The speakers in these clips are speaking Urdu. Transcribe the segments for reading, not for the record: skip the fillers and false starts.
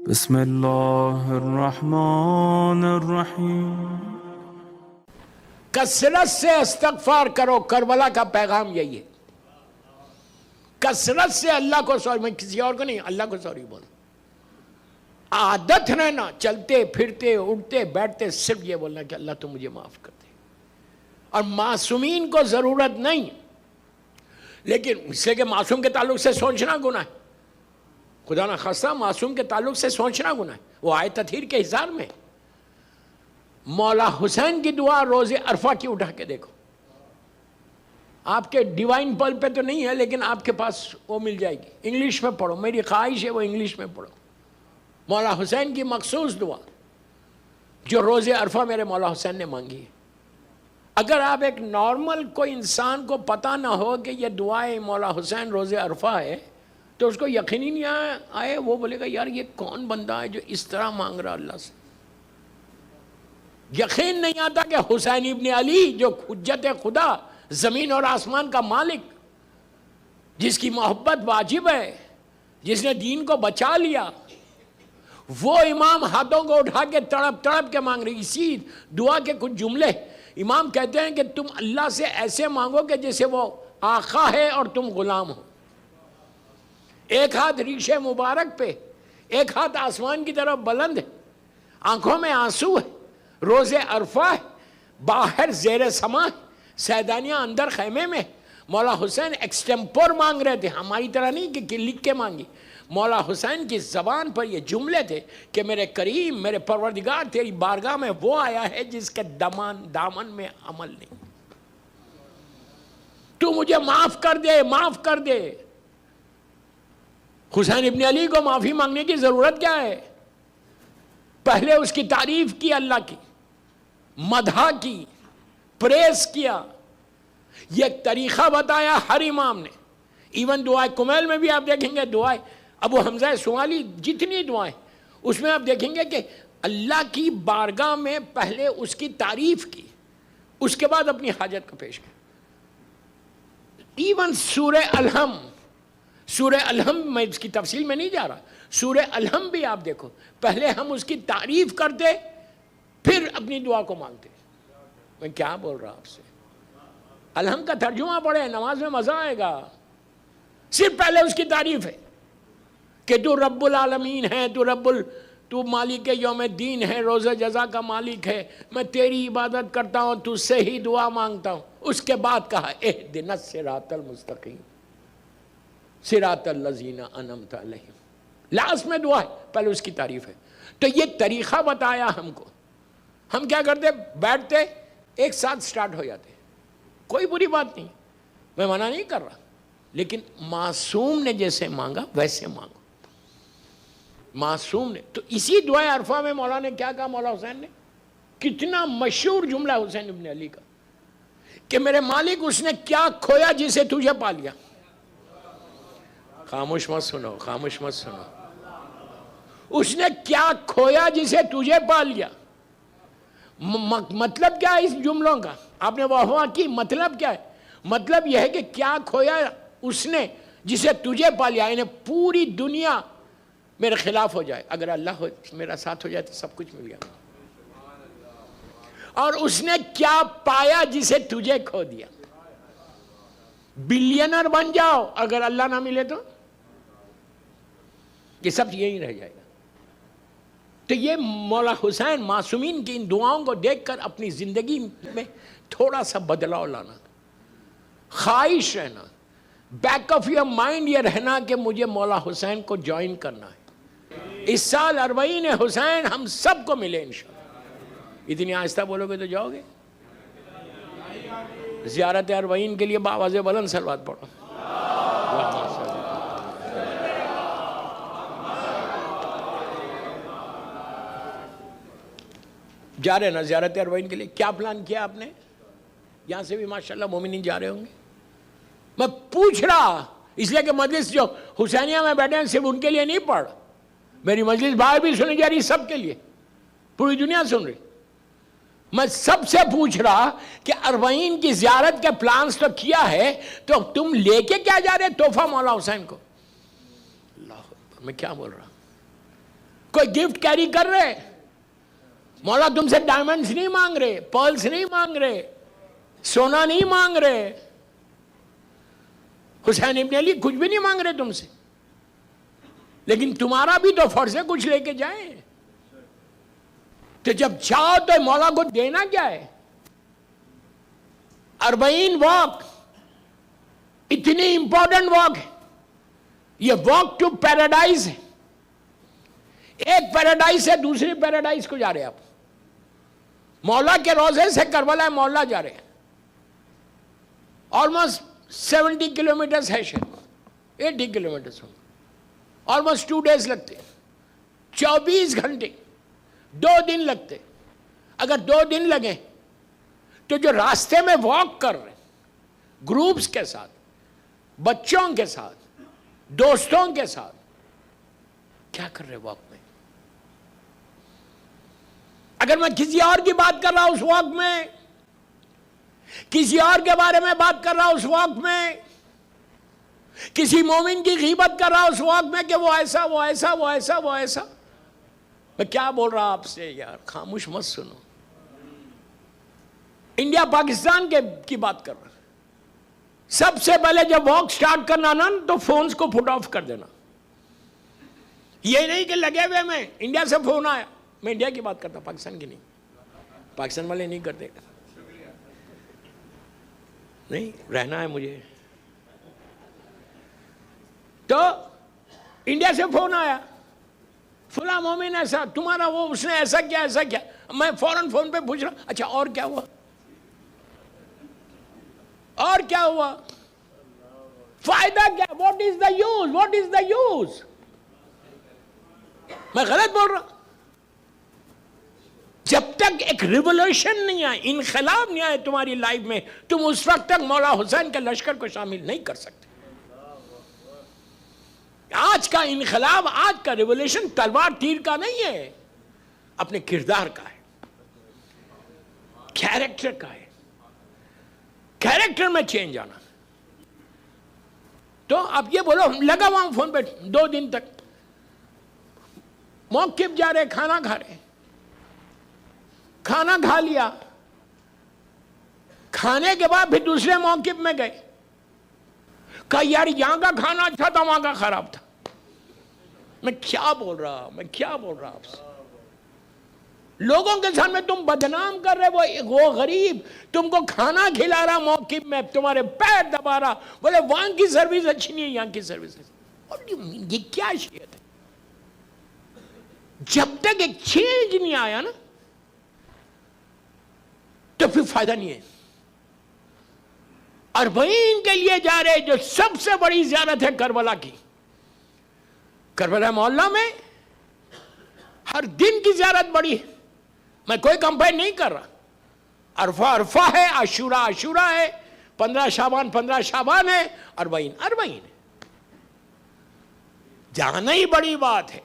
بسم اللہ الرحمن الرحیم۔ کثرت سے استغفار کرو، کربلا کا پیغام یہی ہے۔ کثرت سے اللہ کو سوری، میں کسی اور کو نہیں، اللہ کو سوری بولو۔ عادت رہنا، چلتے پھرتے اٹھتے بیٹھتے صرف یہ بولنا کہ اللہ تو مجھے معاف کر دے۔ اور معصومین کو ضرورت نہیں، لیکن اس لیے کہ معصوم کے تعلق سے سوچنا گناہ ہے، خدا نہ خواستہ معصوم کے تعلق سے سوچنا گناہ ہے۔ وہ آئے تطہیر کے حصار میں مولا حسین کی دعا روز عرفہ کی اٹھا کے دیکھو، آپ کے ڈیوائن پل پہ تو نہیں ہے لیکن آپ کے پاس وہ مل جائے گی، انگلش میں پڑھو، میری خواہش ہے وہ انگلش میں پڑھو۔ مولا حسین کی مخصوص دعا جو روز عرفہ میرے مولا حسین نے مانگی ہے۔ اگر آپ ایک نارمل کوئی انسان کو پتہ نہ ہو کہ یہ دعائیں مولا حسین روز عرفہ ہے تو اس کو یقین ہی نہیں آئے، وہ بولے گا یار یہ کون بندہ ہے جو اس طرح مانگ رہا اللہ سے۔ یقین نہیں آتا کہ حسین ابن علی جو حجت خدا، زمین اور آسمان کا مالک، جس کی محبت واجب ہے، جس نے دین کو بچا لیا، وہ امام ہاتھوں کو اٹھا کے تڑپ تڑپ کے مانگ رہی۔ اسی دعا کے کچھ جملے امام کہتے ہیں کہ تم اللہ سے ایسے مانگو کہ جیسے وہ آقا ہے اور تم غلام ہو۔ ایک ہاتھ ریش مبارک پہ، ایک ہاتھ آسمان کی طرف بلند ہے، آنکھوں میں آنسو ہے، روز عرفہ ہے، باہر زیر سما ہے، سیدانیاں اندر خیمے میں۔ مولا حسین ایکسٹمپور مانگ رہے تھے، ہماری طرح نہیں کہ لکھ کے مانگی۔ مولا حسین کی زبان پر یہ جملے تھے کہ میرے کریم، میرے پروردگار، تیری بارگاہ میں وہ آیا ہے جس کے دامن میں عمل نہیں، تو مجھے معاف کر دے، معاف کر دے۔ حسین ابن علی کو معافی مانگنے کی ضرورت کیا ہے؟ پہلے اس کی تعریف کی، اللہ کی مدح کی، پریس کیا، یہ ایک طریقہ بتایا ہر امام نے۔ ایون دعائے کمیل میں بھی آپ دیکھیں گے، دعائے ابو حمزہ سوالی، جتنی دعائیں اس میں آپ دیکھیں گے کہ اللہ کی بارگاہ میں پہلے اس کی تعریف کی، اس کے بعد اپنی حاجت کو پیش کیا۔ ایون سورہ الحم، سورہ الحم میں اس کی تفصیل میں نہیں جا رہا، سورہ الحم بھی آپ دیکھو، پہلے ہم اس کی تعریف کرتے پھر اپنی دعا کو مانگتے۔ میں کیا بول رہا آپ سے؟ الحم کا ترجمہ پڑھے، نماز میں مزہ آئے گا۔ صرف پہلے اس کی تعریف ہے کہ تو رب العالمین ہے، تو مالک یوم الدین ہے، روز جزا کا مالک ہے، میں تیری عبادت کرتا ہوں، تو سے ہی دعا مانگتا ہوں۔ اس کے بعد کہا اہدنا الصراط المستقیم صراط الذین انعمت علیہم، لاسٹ میں دعا ہے، پہلے اس کی تعریف ہے۔ تو یہ طریقہ بتایا ہم کو۔ ہم کیا کرتے؟ بیٹھتے ایک ساتھ سٹارٹ ہو جاتے، کوئی بری بات نہیں، میں منع نہیں کر رہا، لیکن معصوم نے جیسے مانگا ویسے مانگو۔ معصوم نے تو اسی دعائے عرفہ میں مولا نے کیا کہا؟ مولا حسین نے کتنا مشہور جملہ حسین ابن علی کا کہ میرے مالک اس نے کیا کھویا جسے تجھے پا لیا۔ خاموش مت سنو، خاموش مت سنو۔ اس نے کیا کھویا جسے تجھے پا لیا؟ مطلب کیا ہے اس جملوں کا؟ آپ نے واہ واہ کی، مطلب کیا ہے؟ مطلب یہ ہے کہ کیا کھویا اس نے جسے تجھے پا لیا، یعنی پوری دنیا میرے خلاف ہو جائے، اگر اللہ میرا ساتھ ہو جائے تو سب کچھ مل گیا۔ اور اس نے کیا پایا جسے تجھے کھو دیا؟ بلینر بن جاؤ، اگر اللہ نہ ملے تو یہ سب یہی رہ جائے گا۔ تو یہ مولا حسین معصومین کی ان دعاؤں کو دیکھ کر اپنی زندگی میں تھوڑا سا بدلاؤ لانا، خواہش رہنا، بیک آف یور مائنڈ یہ رہنا کہ مجھے مولا حسین کو جوائن کرنا ہے۔ اس سال 40 حسین ہم سب کو ملے انشاءاللہ۔ اتنی آہستہ بولو گے تو جاؤ گے؟ زیارت 40 کے لیے باواز بلند صلوات پڑھو۔ جا رہے نا زیارت 40 کے لیے؟ کیا پلان کیا آپ نے؟ یہاں سے بھی ماشاءاللہ مومنین جا رہے ہوں گے۔ میں پوچھ رہا اس لیے کہ مجلس جو حسینیہ میں بیٹھے ہیں صرف ان کے لیے نہیں پڑھ، میری مجلس باہر بھی سنی جا رہی، سب کے لیے، پوری دنیا سن رہی۔ میں سب سے پوچھ رہا کہ 40 کی زیارت کے پلانز تو کیا ہے، تو تم لے کے کیا جا رہے تحفہ مولا حسین کو؟ اللہ اکبر، میں کیا بول رہا؟ کوئی گفٹ کیری کر رہے؟ مولا تم سے ڈائمنڈز نہیں مانگ رہے، پرلز نہیں مانگ رہے، سونا نہیں مانگ رہے، حسین ابن علی کچھ بھی نہیں مانگ رہے تم سے، لیکن تمہارا بھی تو فرض ہے کچھ لے کے جائیں. تو جب چاہو تو مولا کو دینا کیا ہے؟ 40 واک اتنی امپورٹنٹ واک ہے. یہ واک ٹو پیراڈائز ہے. ایک پیراڈائز سے دوسری پیراڈائز کو جا رہے آپ. مولا کے روزے سے کربلا مولا جا رہے ہیں. آلموسٹ 70 کلومیٹرز ہے شاید، 80 کلومیٹرز ہوں. آلموسٹ 2 days لگتے، 24 گھنٹے، 2 دن لگتے. اگر 2 دن لگیں تو جو راستے میں واک کر رہے ہیں گروپس کے ساتھ، بچوں کے ساتھ، دوستوں کے ساتھ، کیا کر رہے واک میں؟ اگر میں کسی اور کی بات کر رہا ہوں اس واک میں، کسی اور کے بارے میں بات کر رہا ہوں اس واک میں، کسی مومن کی غیبت کر رہا ہوں اس واک میں کہ وہ ایسا وہ ایسا وہ ایسا وہ ایسا، میں کیا بول رہا آپ سے یار؟ خاموش مت سنو. انڈیا پاکستان کی بات کر رہا. سب سے پہلے جب واک سٹارٹ کرنا نا تو فونز کو پٹ آف کر دینا. یہ نہیں کہ لگے ہوئے میں انڈیا سے فون آیا، میں انڈیا کی بات کرتا ہوں، پاکستان کی نہیں. پاکستان والے نہیں کرتے، نہیں رہنا ہے مجھے. تو انڈیا سے فون آیا، فلاں مومن ایسا، تمہارا وہ اس نے ایسا کیا ایسا کیا. میں فوراً فون پہ پوچھ رہا ہوں اچھا اور کیا ہوا، اور کیا ہوا، فائدہ کیا، what is the use, what is the use. میں غلط بول رہا ہوں؟ جب تک ایک ریولوشن نہیں آئے، انقلاب نہیں آئے تمہاری لائف میں، تم اس وقت تک مولا حسین کے لشکر کو شامل نہیں کر سکتے. آج کا انقلاب، آج کا ریولوشن تلوار تیر کا نہیں ہے، اپنے کردار کا ہے، کیریکٹر کا ہے. کیریکٹر میں چینج آنا. تو اب یہ بولو لگا ہوا ہوں فون پہ 2 دن تک، موقف جا رہے، کھانا کھا رہے، کھانا کھا لیا، کھانے کے بعد پھر دوسرے موقف میں گئے، کہا یار یہاں کا کھانا اچھا تھا وہاں کا خراب تھا. میں کیا بول رہا، میں کیا بول رہا آپ سے؟ لوگوں کے سامنے تم بدنام کر رہے، وہ غریب تم کو کھانا کھلا رہا موقف میں، تمہارے پیر دبا رہا، بولے وہاں کی سروس اچھی نہیں ہے یہاں کی سروس. یہ کیا شیعت ہے؟ جب تک ایک چینج نہیں آیا نا تو پھر فائدہ نہیں ہے. 40 کے لیے جا رہے جو سب سے بڑی زیارت ہے کربلا کی. کربلا محلہ میں ہر دن کی زیارت بڑی ہے. میں کوئی کمپیئر نہیں کر رہا. عرفہ عرفہ ہے، عاشورہ عاشورہ ہے، 15 شعبان ہے، 40 ہے. جانا ہی بڑی بات ہے.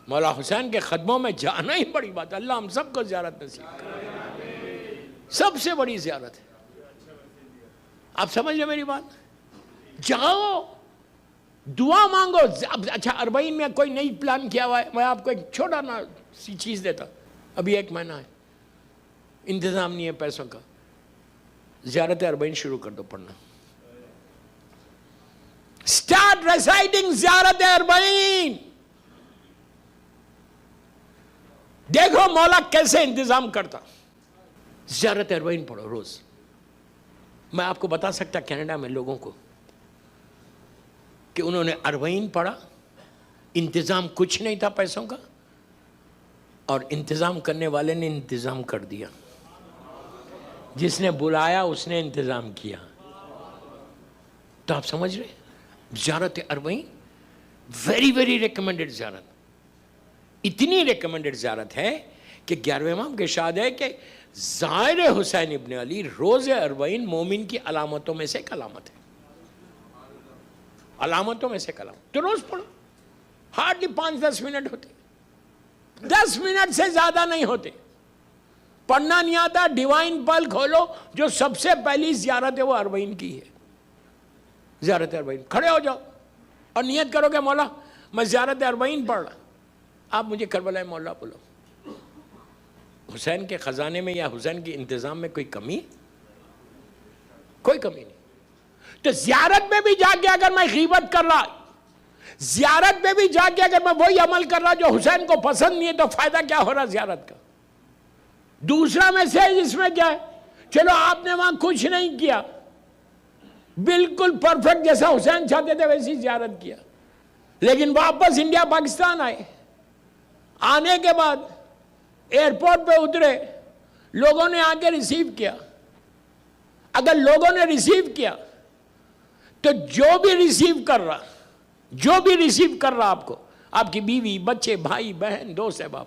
مولا حسین کے قدموں میں جانا ہی بڑی بات ہے. اللہ ہم سب کو زیارت نصیب کرے. سب سے بڑی زیارت ہے. آپ سمجھ لیں میری بات؟ جاؤ دعا مانگو. اچھا 40 میں کوئی نئی پلان کیا ہوا ہے، میں آپ کو ایک چھوٹا نا سی چیز دیتا. ابھی 1 مہینہ ہے، انتظام نہیں ہے پیسوں کا، زیارت 40 شروع کر دو پڑھنا. اسٹارٹ ریسائٹنگ زیارت 40. دیکھو مولا کیسے انتظام کرتا. زیارت 40 پڑھو روز. میں آپ کو بتا سکتا کینیڈا میں لوگوں کو کہ انہوں نے 40 پڑھا، انتظام کچھ نہیں تھا پیسوں کا، اور انتظام کرنے والے نے انتظام کر دیا. جس نے بلایا اس نے انتظام کیا. تو آپ سمجھ رہے زیارت 40 ویری ویری ریکمینڈڈ زیارت. اتنی ریکمینڈڈ زیارت ہے کہ 11ویں امام کے ارشاد ہے کہ زائر حسین ابن علی روز 40 مومن کی علامتوں میں سے ایک علامت ہے. علامتوں میں سے ایک علامت. تو روز پڑھو. ہارڈلی 5-10 منٹ ہوتے، 10 منٹ سے زیادہ نہیں ہوتے. پڑھنا نہیں آتا، ڈیوائن پل کھولو. جو سب سے پہلی زیارت ہے وہ 40 کی ہے. زیارت 40. کھڑے ہو جاؤ اور نیت کرو کہ مولا میں زیارت اربعین پڑھ رہا، آپ مجھے کربلا مولا بولو، حسین کے خزانے میں یا حسین کے انتظام میں کوئی کمی؟ کوئی کمی نہیں۔ تو زیارت میں بھی جا کے اگر میں غیبت کر رہا، زیارت میں بھی جا کے اگر میں وہی عمل کر رہا جو حسین کو پسند نہیں ہے، تو فائدہ کیا ہو رہا زیارت کا؟ دوسرا میسیج اس میں کیا ہے؟ چلو آپ نے وہاں کچھ نہیں کیا، بالکل پرفیکٹ جیسا حسین چاہتے تھے ویسی زیارت کیا، لیکن واپس انڈیا پاکستان آئے، آنے کے بعد ایئرپورٹ پہ اترے، لوگوں نے آ کے ریسیو کیا۔ اگر لوگوں نے ریسیو کیا تو جو بھی ریسیو کر رہا آپ کو، آپ کی بیوی، بچے، بھائی، بہن، دوست احباب،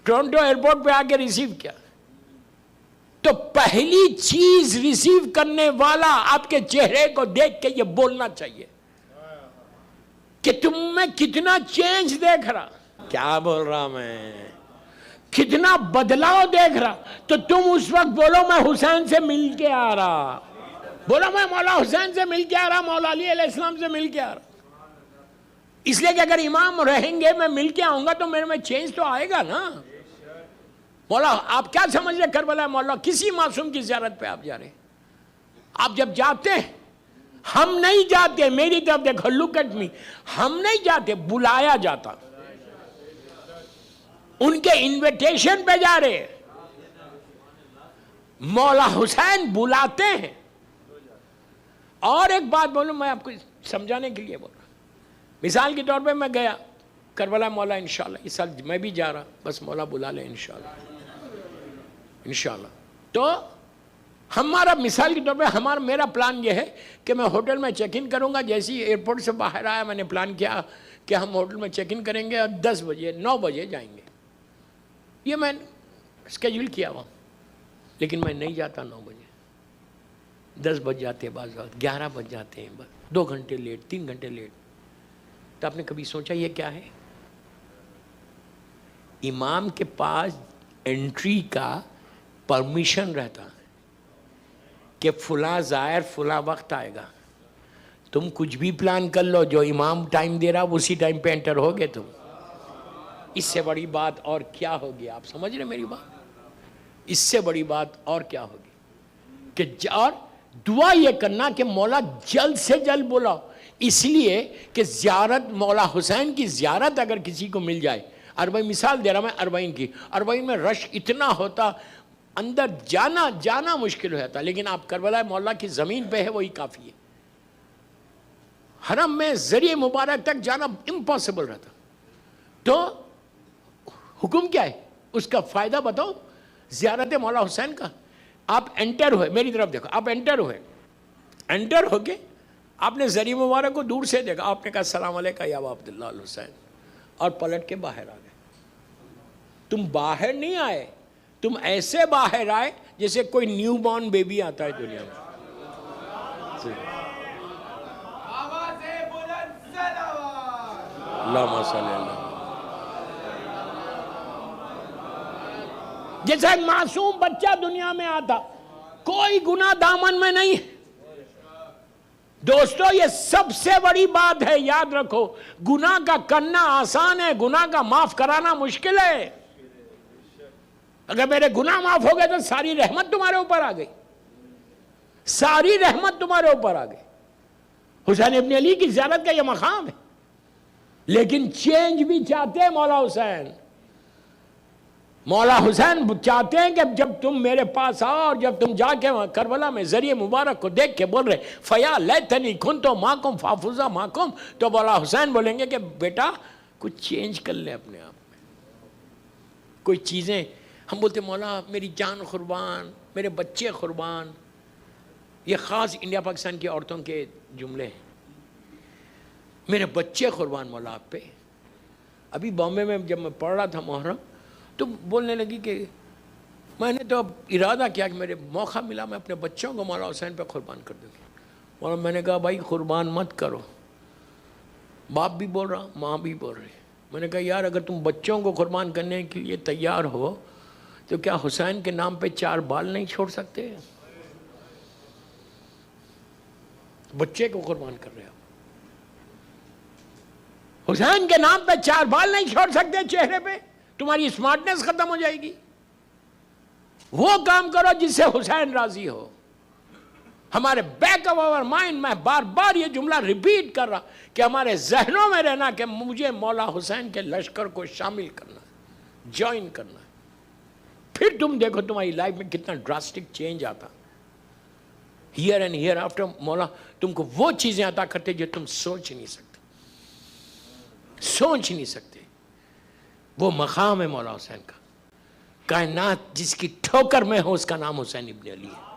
ٹورنٹو ایئرپورٹ پہ آ کے ریسیو کیا، تو پہلی چیز ریسیو کرنے والا آپ کے چہرے کو دیکھ کے یہ بولنا چاہیے کہ تم میں کتنا چینج دیکھ رہا، کیا بول رہا میں، کتنا بدلاؤ دیکھ رہا، تو تم اس وقت بولو میں حسین سے مل کے آ رہا، بولو میں مولا حسین سے مل کے آ رہا، مولا علی علیہ السلام سے مل کے آ رہا۔ اس لیے کہ اگر امام رہیں گے میں مل کے آؤں گا تو میرے میں چینج تو آئے گا نا۔ مولا آپ کیا سمجھ رہے کربلا مولا کسی معصوم کی زیارت پہ آپ جا رہے ہیں؟ آپ جب جاتے ہیں، ہم نہیں جاتے، میری طرف دیکھو، لک ایٹ می، ہم نہیں جاتے، بلایا جاتا، ان کے انویٹیشن پہ جا رہے ہیں، مولا حسین بلاتے ہیں۔ اور ایک بات بولوں، میں آپ کو سمجھانے کے لیے بول رہا ہوں، مثال کے طور پہ میں گیا کربلا مولا انشاءاللہ اس سال میں بھی جا رہا، بس مولا بلا لے انشاءاللہ۔ تو ہمارا مثال کے طور پہ میرا پلان یہ ہے کہ میں ہوٹل میں چیک ان کروں گا، جیسے ہی ایئرپورٹ سے باہر آیا میں نے پلان کیا کہ ہم ہوٹل میں چیک ان کریں گے اور 10 بجے 9 بجے جائیں گے، یہ میں نے اسکیجول کیا ہوا، لیکن میں نہیں جاتا 9 بجے، 10 بج جاتے ہیں، بعض وقت 11 بج جاتے ہیں، بس 2 گھنٹے لیٹ، 3 گھنٹے لیٹ۔ تو آپ نے کبھی سوچا یہ کیا ہے؟ امام کے پاس انٹری کا پرمیشن رہتا ہے کہ فلاں زائر فلاں وقت آئے گا، تم کچھ بھی پلان کر لو، جو امام ٹائم دے رہا اسی ٹائم پہ انٹر ہوگے تم۔ اس سے بڑی بات اور کیا ہوگی؟ آپ سمجھ رہے میری بات؟ اس سے بڑی بات اور کیا ہوگی کہ اور دعا یہ کرنا کہ مولا جلد سے جلد بلاؤ، اس لیے کہ زیارت مولا حسین کی زیارت اگر کسی کو مل جائے، اربعین مثال دے رہا میں اربعین کی، اربعین میں رش اتنا ہوتا، اندر جانا مشکل ہو جاتا، لیکن آپ کربلا مولا کی زمین پہ ہے وہی کافی ہے۔ حرم میں ذریعہ مبارک تک جانا امپاسبل رہتا، تو حکم کیا ہے اس کا فائدہ بتاؤ؟ زیارت مولا حسین کا آپ انٹر ہوئے، میری طرف دیکھو، آپ انٹر ہو کے آپ نے ذریعہ مبارک کو دور سے دیکھا، آپ نے کہا السلام علیکم یا ابا عبداللہ الحسین، اور پلٹ کے باہر آ گئے۔ تم باہر نہیں آئے، تم ایسے باہر آئے جیسے کوئی نیو بورن بیبی آتا ہے دنیا میں۔ اللہم صلی اللہ، جیسا ایک معصوم بچہ دنیا میں آتا، کوئی گناہ دامن میں نہیں ہے۔ دوستو یہ سب سے بڑی بات ہے، یاد رکھو، گناہ کا کرنا آسان ہے، گناہ کا معاف کرانا مشکل ہے۔ اگر میرے گناہ معاف ہو گئے تو ساری رحمت تمہارے اوپر آ گئی، ساری رحمت تمہارے اوپر آ گئی۔ حسین ابن علی کی زیارت کا یہ مقام ہے، لیکن چینج بھی چاہتے ہیں مولا حسین۔ مولا حسین چاہتے ہیں کہ جب تم میرے پاس آؤ اور جب تم جا کے کربلا میں ذریعہ مبارک کو دیکھ کے بول رہے فیا لیتنی کنتو ماکم فافوزا ماکم، تو مولا حسین بولیں گے کہ بیٹا کچھ چینج کر لے اپنے آپ میں، کوئی چیزیں۔ ہم بولتے مولا میری جان قربان، میرے بچے قربان، یہ خاص انڈیا پاکستان کی عورتوں کے جملے ہیں، میرے بچے قربان مولا آپ پہ۔ ابھی بامبے میں جب میں پڑھ رہا تھا محرم، تو بولنے لگی کہ میں نے تو اب ارادہ کیا کہ میرے موقع ملا میں اپنے بچوں کو مولا حسین پہ قربان کر دوں گی۔ اور میں نے کہا بھائی قربان مت کرو، باپ بھی بول رہا، ماں بھی بول رہی۔ میں نے کہا یار اگر تم بچوں کو قربان کرنے کے لیے تیار ہو تو کیا حسین کے نام پہ 4 بال نہیں چھوڑ سکتے؟ بچے کو قربان کر رہے ہو۔ حسین کے نام پہ 4 بال نہیں چھوڑ سکتے چہرے پہ، تمہاری اسمارٹنس ختم ہو جائے گی. وہ کام کرو جس سے حسین راضی ہو. ہمارے بیک آف آور مائنڈ، میں بار بار یہ جملہ ریپیٹ کر رہا کہ ہمارے ذہنوں میں رہنا کہ مجھے مولا حسین کے لشکر کو شامل کرنا ہے، جوائن کرنا ہے. پھر تم دیکھو تمہاری لائف میں کتنا ڈراسٹک چینج آتا. ہیئر اینڈ ہیئر آفٹر مولا تم کو وہ چیزیں عطا کرتے جو تم سوچ نہیں سکتے، سوچ نہیں سکتے. وہ مقام ہے مولا حسین کا. کائنات جس کی ٹھوکر میں ہو اس کا نام حسین ابن علی ہے.